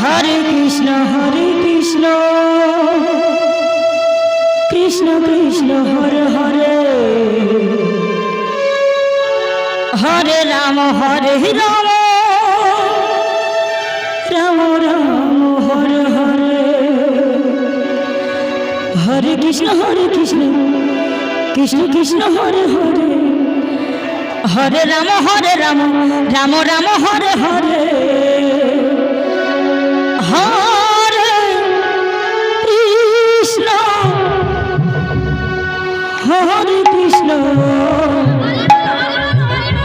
हरे Krishna Krishna Krishna Hare Hare Hare Ram Ram Ram Hare Hare Hare Krishna Krishna Krishna Hare Hare Hare Ram Ram Ram Hare Hare Hare Krishna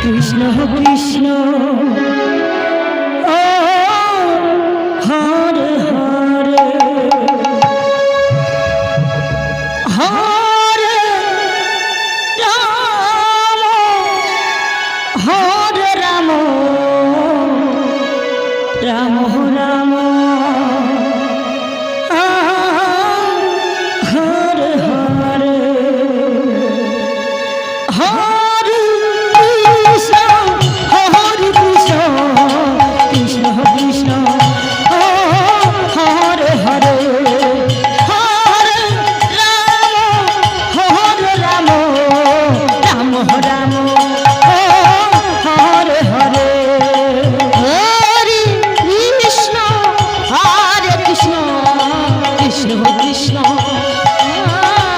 Krishna Krishna ओ Hare Hare Hare Ram Ram Ram Hare Hare Hare Krishna Krishna Krishna Hare Hare Hare Ram Ram Ram Hare Hare Hare Krishna Krishna Krishna Hare Hare Hare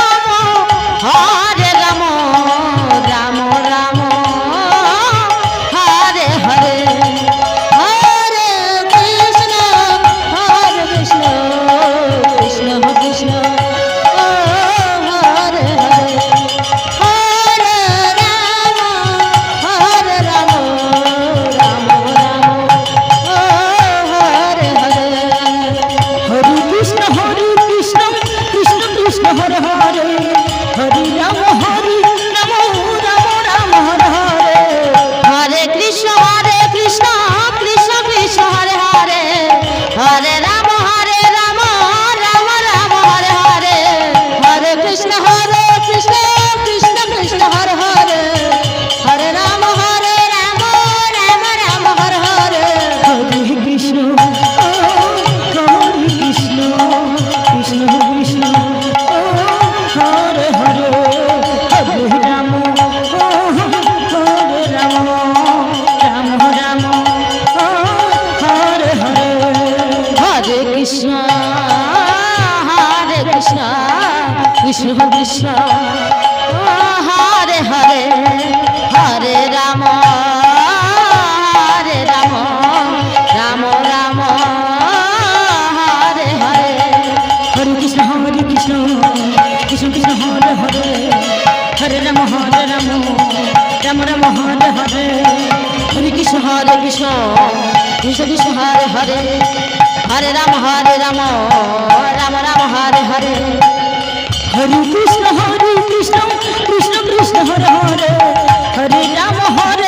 Ram Ram Ram Hare Hare Hare Krishna Krishna Krishna Hare Hare Hare Ram Ram Ram Hare Hare Hare Krishna Krishna Krishna Hare Hare Hare Ram Ram Hare Hare Hare Krishna Krishna Krishna Hare Hare Hare Ram Ram Ram Hare Hare Hare Krishna Krishna Krishna Hare Hare Hare Ram Ram Ram Hare Hare Hare Krishna Krishna Krishna Hare Hare Hare Ram Ram Hare Hare Hare Krishna Krishna Krishna Hare Hare Hare Ram Ram Ram Hare Hare Hare Krishna Krishna Krishna Hare Hare Hare Ram Ram Hare Hare Hare Krishna Krishna Krishna Hare Hare Hare Ram Ram Hare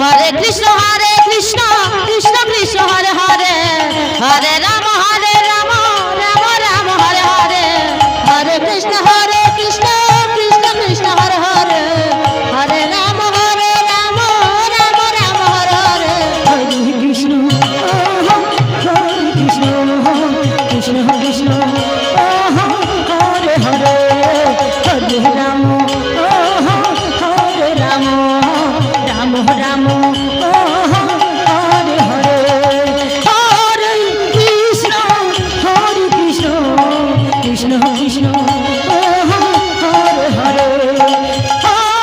Hare Hare Krishna Krishna Krishna Hare Hare Hare Ram Ram Hare Hare Hare Krishna Krishna Krishna Hare Hare Hare Ram Ram Hare Hare Hare Krishna Krishna Krishna Hare Hare Hare Ram हरे Krishna Krishna Hare Hare Hare Ram Ram Hare Hare Hare Krishna Krishna Krishna Hare Hare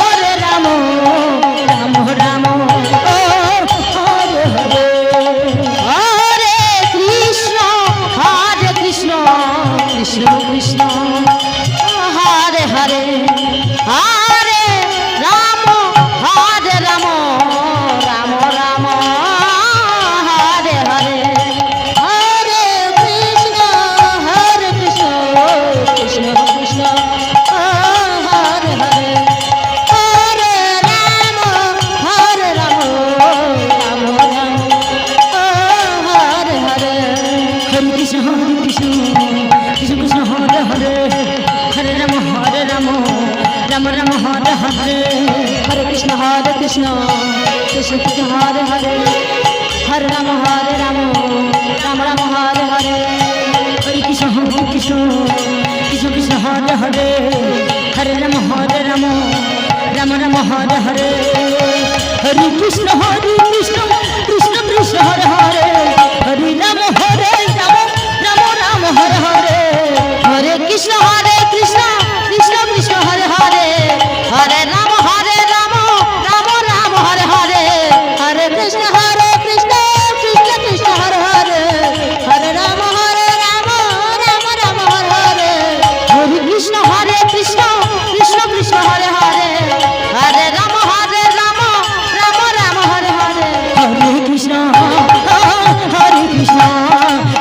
Hare Ram Ram Hare Hare Hare Krishna Krishna Krishna Hare Hare Hare Ram Ram Hare Hare Hare Krishna Krishna Krishna Hare Hare Hare Ram हरे Krishna Krishna Krishna Hare Hare Hare Ram Ram Ram Ram Hare Hare Hare Krishna Krishna Krishna Hare Hare Hare Ram Ram Ram Hare Hare Hare Krishna Krishna Krishna Krishna Hare Hare Hare Ram Ram Ram Hare Hare Hare Krishna Krishna Krishna Krishna Hare Hare Hare Ram Ram Ram Hare Hare Hare Krishna Krishna Krishna Krishna Hare Hare Hare Ram Ram Ram Hare Hare Hare Krishna Krishna Krishna Krishna Hare Hare Hare Ram Ram Ram Hare Hare Hare Krishna Krishna Krishna Krishna Hare Hare Hare Ram Ram Ram Hare Hare Hare Krishna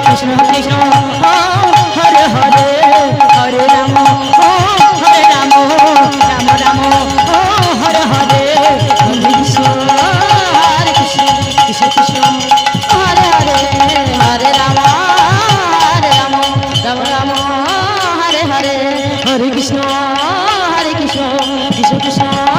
Krishna Krishna Hare Hare Hare Ram Ram Ram Hare Hare Hare Krishna Krishna Krishna Hare Hare Hare Ram Ram Ram Hare Hare Hare Krishna Krishna Krishna